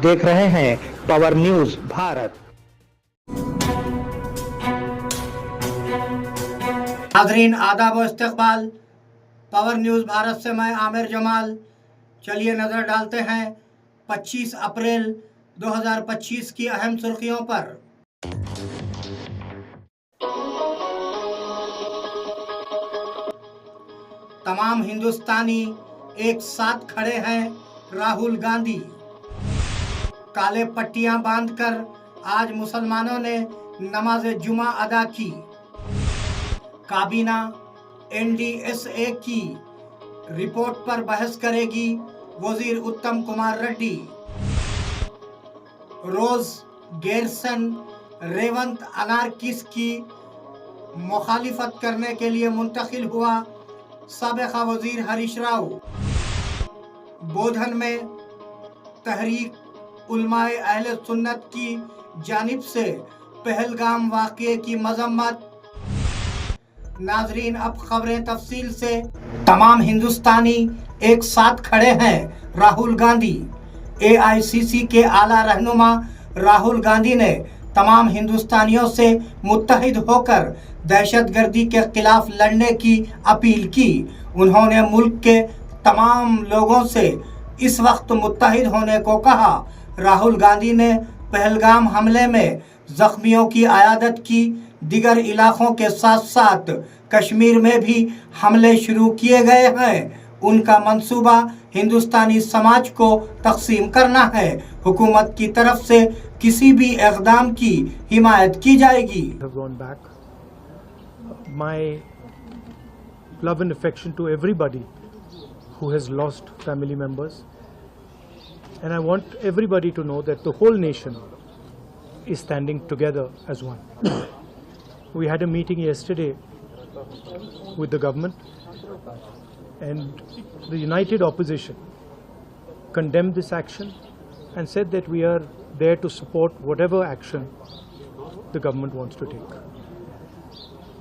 देख रहे हैं पावर न्यूज भारत। नाज़रीन आदाब व इस्तकबाल, पावर न्यूज़ भारत से मैं आमिर जमाल। चलिए नज़र डालते हैं 25 अप्रैल 2025 की अहम सुर्खियों पर। तमाम हिंदुस्तानी एक साथ खड़े हैं राहुल गांधी। काले पट्टियां बांधकर आज मुसलमानों ने नमाज जुमा अदा की। काबीना एनडीएसए की रिपोर्ट पर बहस करेगी वजीर उत्तम कुमार रेड्डी। रोज गेरसन रेवंत अनारकिस की मुखालिफत करने के लिए मुंतकिल हुआ साबिका वजीर हरीश राव। बोधन में तहरीक उलमाए अहले सुन्नत की जानिब से पहलगाम वाक़ये की मजम्मत। नाजरीन अब खबरें तफसील से। तमाम हिंदुस्तानी एक साथ खड़े हैं राहुल गांधी। एआईसीसी के आला रहनुमा राहुल गांधी ने तमाम हिंदुस्तानियों से मुत्तहिद होकर दहशतगर्दी के खिलाफ लड़ने की अपील की। उन्होंने मुल्क के तमाम लोगों से इस वक्त मुत्तहिद होने को कहा। राहुल गांधी ने पहलगाम हमले में जख्मियों की आयादत की। दिगर इलाकों के साथ साथ कश्मीर में भी हमले शुरू किए गए हैं। उनका मंसूबा हिंदुस्तानी समाज को तकसीम करना है। हुकूमत की तरफ से किसी भी इक़दाम की हिमायत की जाएगी। My love and affection to everybody who has lost family members, and I want everybody to know that the whole nation is standing together as one. We had a meeting yesterday with the government, and the united opposition condemned this action and said that we are there to support whatever action the government wants to take.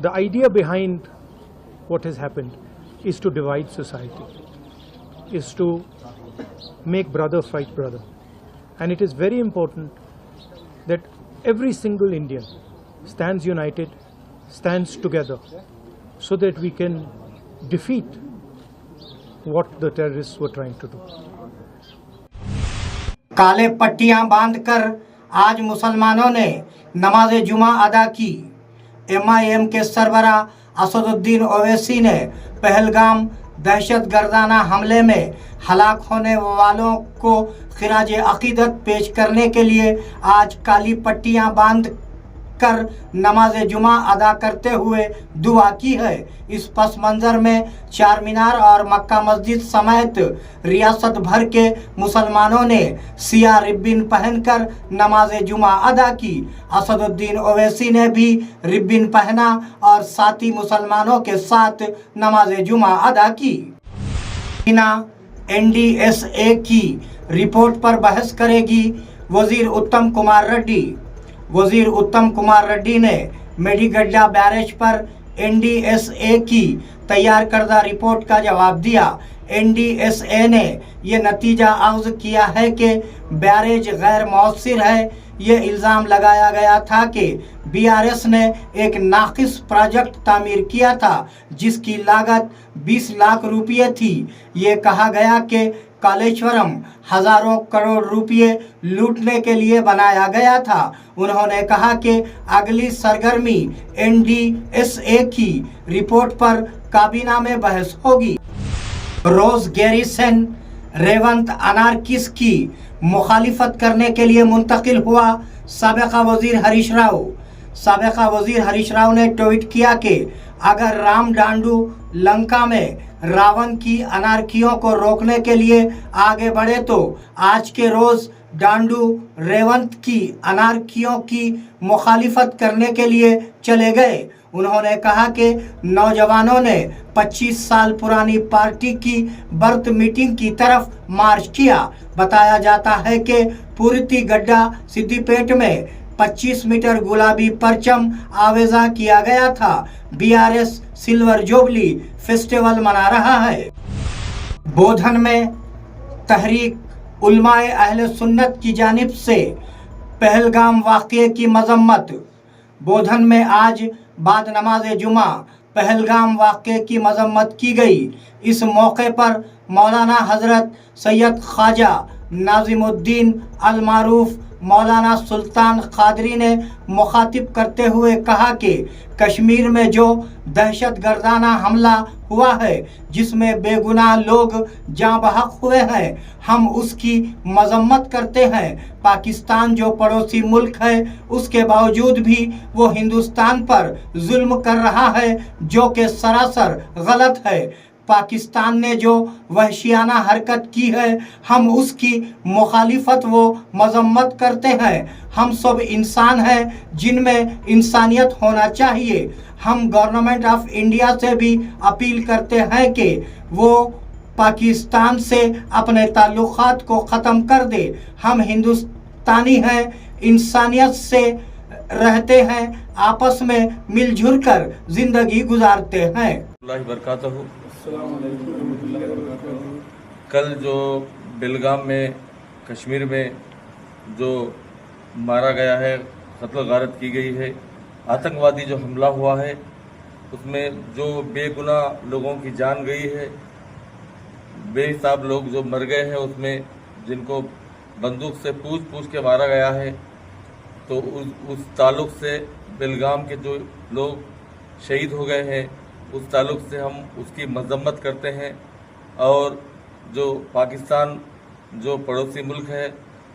The idea behind what has happened is to divide society, is to make brother fight brother. And it is very important that every single Indian stands united, stands together, so that we can defeat what the terrorists were trying to do. काले पट्टियां बांधकर आज मुसलमानों ने नमाज जुमा अदा की। एमआईएम के सरबरा असदुद्दीन ओवैसी ने पहलगाम दहशतगर्दाना हमले में हलाक होने वालों को खिराज अकीदत पेश करने के लिए आज काली पट्टियां बांध कर नमाज जुमा अदा करते हुए दुआ की है। इस पस मंजर में चार मीनार और मक्का मस्जिद समेत रियासत भर के मुसलमानों ने सिया रिब्बिन पहनकर नमाज जुमा अदा की। असदुद्दीन ओवैसी ने भी रिब्बिन पहना और साथी मुसलमानों के साथ नमाज जुमा अदा की। एनडीएसए की रिपोर्ट पर बहस करेगी वजीर उत्तम कुमार रेड्डी। वजीर उत्तम कुमार रेड्डी ने मेडीगड्डा बैरेज पर एनडीएसए की तैयार करदा रिपोर्ट का जवाब दिया। एनडीएसए ने यह नतीजा अख्ज़ किया है कि बैरेज गैर मौसर है। ये इल्ज़ाम लगाया गया था कि बीआरएस ने एक नाक़िस प्रोजेक्ट तामीर किया था जिसकी लागत 20 लाख रुपये थी। ये कहा गया कि कालेश्वरम हजारों करोड़ रुपये लूटने के लिए बनाया गया था। उन्होंने कहा कि अगली सरगर्मी एनडीएसए की रिपोर्ट पर काबीना में बहस होगी। रोज गैरिसन रेवंत अनारकिस की मुखालिफत करने के लिए मुंतकिल हुआ साबिका वजीर हरीश राव। साबिका वजीर हरीश राव ने ट्वीट किया कि अगर राम डांडू लंका में रावण की अनारकियों को रोकने के लिए आगे बढ़े तो आज के रोज डांडू रेवंत की अनारकियों की मुखालिफत करने के लिए चले गए। उन्होंने कहा कि नौजवानों ने 25 साल पुरानी पार्टी की बर्थ मीटिंग की तरफ मार्च किया। बताया जाता है कि पूर्ति गड्ढा सिद्दीपेट में 25 मीटर गुलाबी परचम आवेजा किया गया था। बीआरएस सिल्वर जुबली फेस्टिवल मना रहा है। बोधन में तहरीक उलमाए अहले सुन्नत की जानिब से पहलगाम वाक़ये की मजम्मत। बोधन में आज बाद नमाज जुमा पहलगाम वाक़ये की मजम्मत की गई। इस मौके पर मौलाना हज़रत सैयद ख्वाजा नाज़िमुद्दीन अल मारूफ मौलाना सुल्तान क़ादरी ने मुखातिब करते हुए कहा कि कश्मीर में जो दहशतगर्दाना हमला हुआ है, जिसमें बेगुनाह लोग जाँ बहक हुए हैं, हम उसकी मजम्मत करते हैं। पाकिस्तान जो पड़ोसी मुल्क है, उसके बावजूद भी वो हिंदुस्तान पर जुल्म कर रहा है, जो कि सरासर गलत है। पाकिस्तान ने जो वहशियाना हरकत की है, हम उसकी मुखालिफत व मजम्मत करते हैं। हम सब इंसान हैं जिनमें इंसानियत होना चाहिए। हम गवर्नमेंट ऑफ इंडिया से भी अपील करते हैं कि वो पाकिस्तान से अपने ताल्लुकात को ख़त्म कर दे। हम हिंदुस्तानी हैं, इंसानियत से रहते हैं, आपस में मिलजुल कर ज़िंदगी गुजारते हैं। बरकातहू। कल जो बेलगाम में कश्मीर में जो मारा गया है, कत्ल गारत की गई है, आतंकवादी जो हमला हुआ है, उसमें जो बेगुनाह लोगों की जान गई है, बेहिसाब लोग जो मर गए हैं, उसमें जिनको बंदूक से पूछ के मारा गया है, तो उस ताल्लुक़ से बेलगाम के जो लोग शहीद हो गए हैं, उस ताल्लुक़ से हम उसकी मजम्मत करते हैं। और जो पाकिस्तान जो पड़ोसी मुल्क है,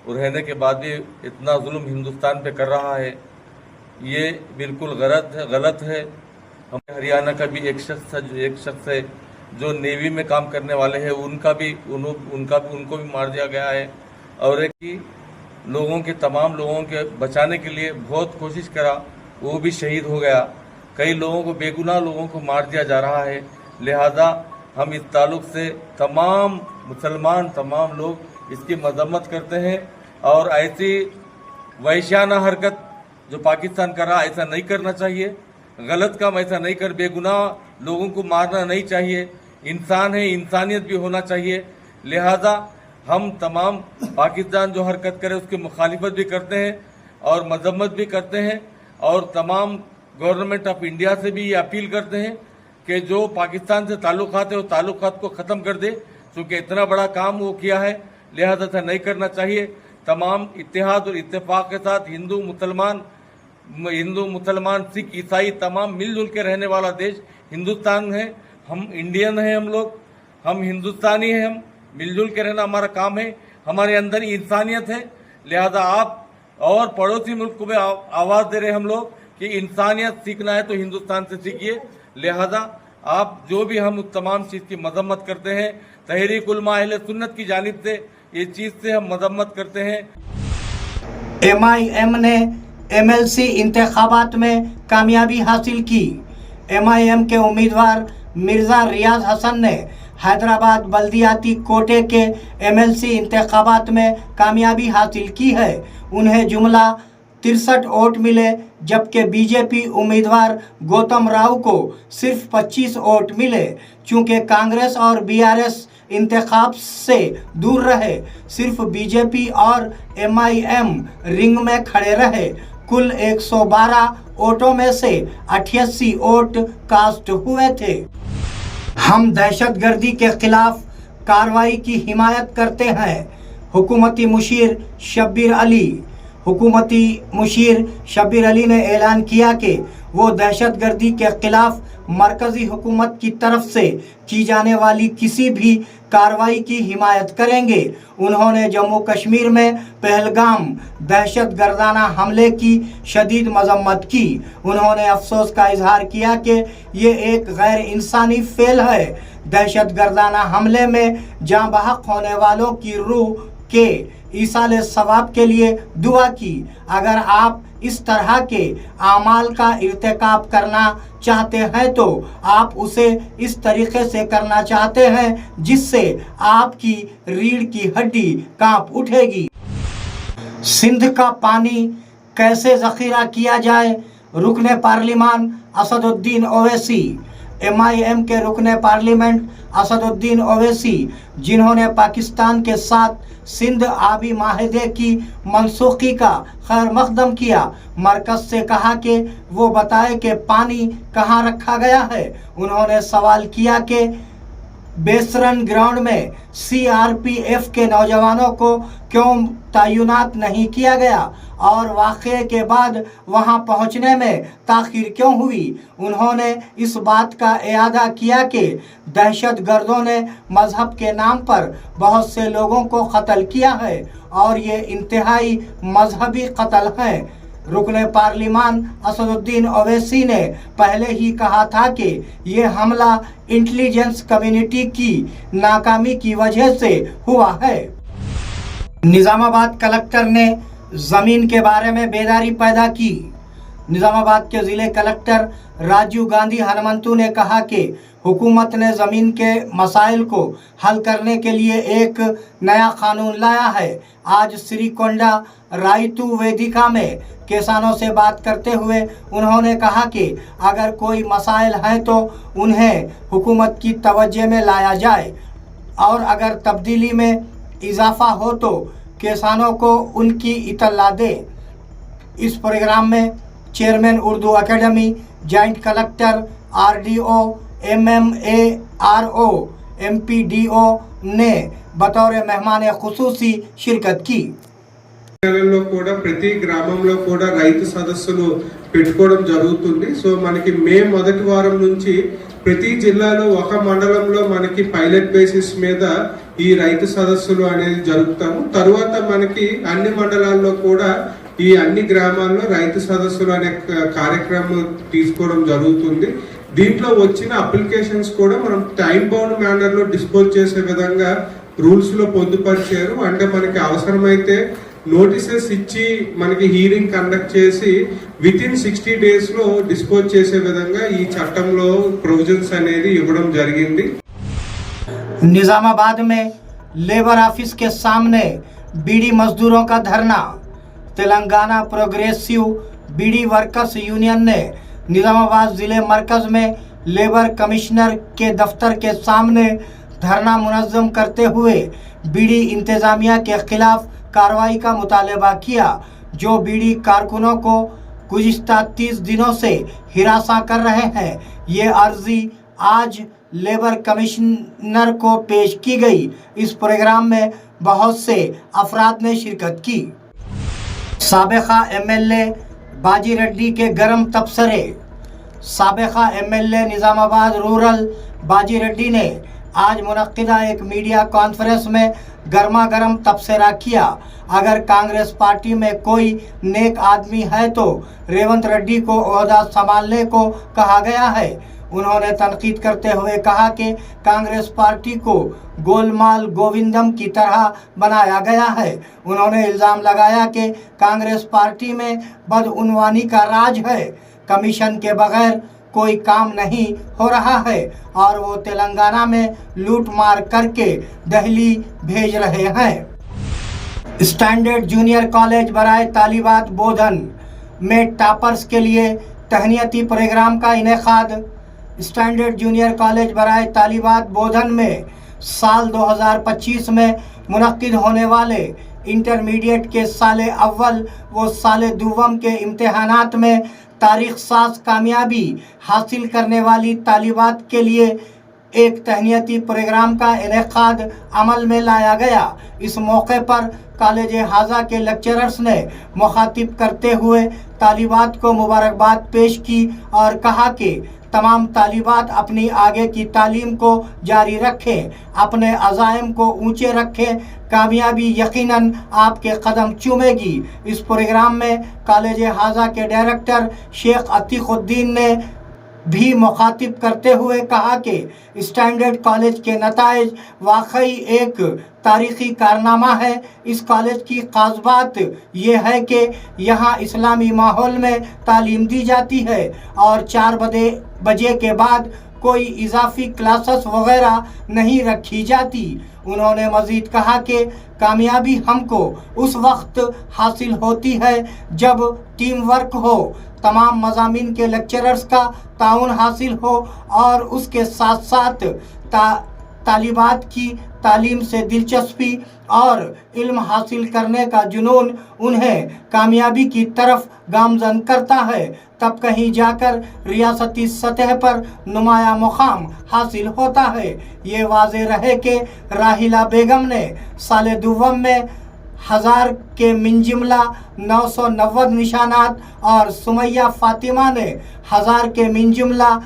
वो रहने के बाद भी इतना जुल्म हिंदुस्तान पे कर रहा है, ये बिल्कुल गलत है। हम हरियाणा का भी एक शख्स है जो नेवी में काम करने वाले हैं, उनको भी मार दिया गया है। और एक ही तमाम लोगों के बचाने के लिए बहुत कोशिश करा, वो भी शहीद हो गया। कई लोगों को, बेगुनाह लोगों को मार दिया जा रहा है। लिहाजा हम इस ताल्लुक़ से तमाम मुसलमान, तमाम लोग इसकी मजम्मत करते हैं। और ऐसी वहशियाना हरकत जो पाकिस्तान कर रहा है, ऐसा नहीं करना चाहिए। गलत काम ऐसा नहीं कर, बेगुनाह लोगों को मारना नहीं चाहिए। इंसान है, इंसानियत भी होना चाहिए। लिहाजा हम तमाम पाकिस्तान जो हरकत करे उसकी मुखालिफत भी करते हैं और मजम्मत भी करते हैं। और तमाम गवर्नमेंट ऑफ इंडिया से भी ये अपील करते हैं कि जो पाकिस्तान से ताल्लुकात है, वो ताल्लुकात को ख़त्म कर दे, क्योंकि इतना बड़ा काम वो किया है। लिहाजा ऐसा नहीं करना चाहिए। तमाम इत्तेहाद और इत्तेफाक के साथ हिंदू मुसलमान सिख ईसाई तमाम मिलजुल के रहने वाला देश हिंदुस्तान है। हम इंडियन हैं, हम हिंदुस्तानी हैं। हम मिलजुल के रहना हमारा काम है। हमारे अंदर इंसानियत है। लिहाजा आप और पड़ोसी मुल्क को भी आवाज़ दे रहे हैं हम लोग कि इंसानियत सीखना है तो हिंदुस्तान से सीखिए। लिहाजा आप जो भी हम उस तमाम चीज़ की मजम्मत करते हैं, तहरीक उलमा अहले सुन्नत की जानिब से ये चीज़ से हम मजम्मत करते हैं। MIM ने MLC इंतखाबात में कामयाबी हासिल की। MIM के उम्मीदवार मिर्ज़ा रियाज हसन ने हैदराबाद बल्दियाती कोटे के MLC इंतखाबात में कामयाबी हासिल की है। उन्हें जुमला 63 वोट मिले, जबकि बीजेपी उम्मीदवार गौतम राव को सिर्फ 25 वोट मिले। चूँकि कांग्रेस और BRS इंतखाब से दूर रहे, सिर्फ बीजेपी और MIM रिंग में खड़े रहे। कुल 112 वोटों में से 88 वोट कास्ट हुए थे। हम दहशतगर्दी के खिलाफ कार्रवाई की हिमायत करते हैं। हुकूमती मुशीर शब्बीर अली ने ऐलान किया कि वो दहशतगर्दी के खिलाफ मरकज़ी हुकूमत की तरफ से की जाने वाली किसी भी कार्रवाई की हिमायत करेंगे। उन्होंने जम्मू कश्मीर में पहलगाम दहशतगर्दाना हमले की शदीद मजम्मत की। उन्होंने अफसोस का इजहार किया कि ये एक गैर इंसानी फेल है। दहशतगर्दाना हमले में जाँ बहक होने वालों की रूह के ईसाले सवाब के लिए दुआ की। अगर आप इस तरह के आमाल का इर्तिकाब करना चाहते हैं तो आप उसे इस तरीके से करना चाहते हैं जिससे आपकी रीढ़ की हड्डी कांप उठेगी। सिंध का पानी कैसे ज़ख़ीरा किया जाए, रुकने पार्लिमान असदुद्दीन ओवैसी। MIM के रुकने पार्लियामेंट असदुद्दीन ओवैसी, जिन्होंने पाकिस्तान के साथ सिंध आबी माहदे की मनसूखी का खैर मकदम किया, मरकज से कहा कि वो बताए कि पानी कहाँ रखा गया है। उन्होंने सवाल किया कि बेसरन ग्राउंड में CRPF के नौजवानों को क्यों तैनात नहीं किया गया और वाक़े के बाद वहां पहुंचने में ताख़ीर क्यों हुई। उन्होंने इस बात का इयादा किया कि दहशतगर्दों ने मजहब के नाम पर बहुत से लोगों को कत्ल किया है और ये इंतहाई मजहबी कत्ल हैं। रुकने पार्लिमान असदुद्दीन ओवैसी ने पहले ही कहा था कि ये हमला इंटेलिजेंस कम्युनिटी की नाकामी की वजह से हुआ है। निज़ामाबाद कलेक्टर ने ज़मीन के बारे में बेदारी पैदा की। निज़ामाबाद के ज़िले कलेक्टर राजीव गांधी हनुमंतु ने कहा कि हुकूमत ने ज़मीन के मसाइल को हल करने के लिए एक नया कानून लाया है। आज श्रीकोंडा रायतू वेदिका में किसानों से बात करते हुए उन्होंने कहा कि अगर कोई मसाइल हैं तो उन्हें हुकूमत की तवज्जो में लाया जाए और अगर तब्दीली में इजाफा हो तो किसानों को उनकी इत्तला दे। इस प्रोग्राम में chairman Urdu academy, joint collector, RDO, MMARO, MPDO ने बतौर मेहमान खुसूसी शिरकत की। లో కూడా ప్రతి గ్రామంలో కూడా రైతు సదస్సులు పెట్టుకోవడం జరుగుతుంది. సో మనకి మే మొదటి వారం నుంచి ప్రతి జిల్లాలో ఒక మండలంలో మనకి పైలట్ బేసిస్ మీద ఈ రైతు సదస్సులు అనేది జరుపుతాము. తర్వాత మనకి అన్ని మండలాల్లో కూడా ఈ అన్ని గ్రామాల్లో రైతు సదస్సులు అనే కార్యక్రమం తీసుకోవడం జరుగుతుంది. దీంట్లో వచ్చిన అప్లికేషన్స్ కూడా మనం టైం బౌండ్ మేనర్ లో డిస్పోజ్ చేసే విధంగా రూల్స్ లో పొందుపరిచారు. అంటే మనకి అవసరమైతే నోటీసెస్ ఇచ్చి మనకి హీరింగ్ కండక్ట్ చేసి వితిన్ 60 days లో డిస్పోజ్ చేసే విధంగా ఈ చట్టంలో ప్రొవిజన్స్ అనేది ఇవ్వడం జరిగింది. निजामाबाद में लेबर ऑफिस के सामने बीड़ी मजदूरों का धरना। तेलंगाना प्रोग्रेसिव बीड़ी वर्कर्स यूनियन ने निजामाबाद जिले मरकज में लेबर कमिश्नर के दफ्तर के सामने धरना मुनज़्ज़म करते हुए बीड़ी इंतज़ामिया के खिलाफ कार्रवाई का मुतालबा किया, जो बीड़ी कारकुनों को गुज़िश्ता 30 दिनों से हिरासा कर रहे हैं। ये अर्जी आज लेबर कमिश्नर को पेश की गई। इस प्रोग्राम में बहुत से अफराद ने शिरकत की। साबिक़ा MLA बाजी रेड्डी के गर्म तबसरे। साबिक़ा MLA निज़ामाबाद रूरल बाजी रेड्डी ने आज मुनक्किदा एक मीडिया कॉन्फ्रेंस में गर्मा गर्म तबसरा किया। अगर कांग्रेस पार्टी में कोई नेक आदमी है तो रेवंत रेड्डी को ओहदा संभालने को कहा गया है। उन्होंने तनकीद करते हुए कहा कि कांग्रेस पार्टी को गोलमाल गोविंदम की तरह बनाया गया है। उन्होंने इल्ज़ाम लगाया कि कांग्रेस पार्टी में बदउनवानी का राज है, कमीशन के बगैर कोई काम नहीं हो रहा है और वो तेलंगाना में लूट मार करके दिल्ली भेज रहे हैं। स्टैंडर्ड जूनियर कॉलेज बराए तालिबात बोधन में टॉपर्स के लिए तहनीती प्रोग्राम का इनेकाद। स्टैंडर्ड जूनियर कॉलेज बराए तालिबात बोधन में साल 2025 में मुनक्किद होने वाले इंटरमीडिएट के साले अव्वल व साले दुवम के इम्तिहानात में तारीख साज कामयाबी हासिल करने वाली तालिबात के लिए एक तहनीती प्रोग्राम का इनेकाद अमल में लाया गया। इस मौके पर कॉलेज हाजा के लेक्चरर्स ने मुखातिब करते हुए तालिबात को मुबारकबाद पेश की और कहा कि तमाम तालिबात अपनी आगे की तालीम को जारी रखें, अपने अज़ाइम को ऊंचे रखें, कामयाबी यकीनन आपके कदम चूमेगी। इस प्रोग्राम में कॉलेज हाजा के डायरेक्टर शेख अतीकुद्दीन ने भी मुखातिब करते हुए कहा कि स्टैंडर्ड कॉलेज के नताइज वाकई एक तारीख़ी कारनामा है। इस कॉलेज की ख़ास बात यह है कि यहाँ इस्लामी माहौल में तालीम दी जाती है और 4 बजे के बाद कोई इजाफी क्लासेस वगैरह नहीं रखी जाती। उन्होंने मज़ीद कहा कि कामयाबी हमको उस वक्त हासिल होती है जब टीम वर्क हो, तमाम मज़ामीन के लेक्चरर्स का ताउन हासिल हो और उसके साथ साथ तालिबात की तालीम से दिलचस्पी और इल्म हासिल करने का जुनून उन्हें कामयाबी की तरफ गामज़न करता है, तब कहीं जाकर रियासती सतह पर नुमाया मुकाम हासिल होता है। ये वाज़े रहे कि राहिला बेगम ने साल दुव्वम में 1000 के मिनजुमला 990 निशानात और सुमैया फातिमा ने 1000 के मिनजुमला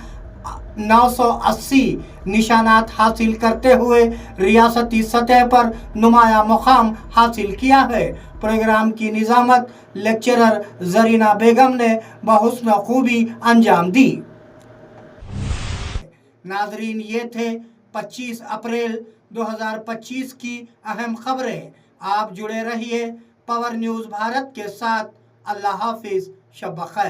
980 निशानात हासिल करते हुए रियासती सतह पर नुमाया मुकाम हासिल किया है। प्रोग्राम की निज़ामत लेक्चरर जरीना बेगम ने बहुस्न खूबी अंजाम दी। नाजरीन, ये थे 25 अप्रैल 2025 की अहम खबरें। आप जुड़े रहिए पावर न्यूज़ भारत के साथ। अल्लाह हाफिज़, शब बख़ैर।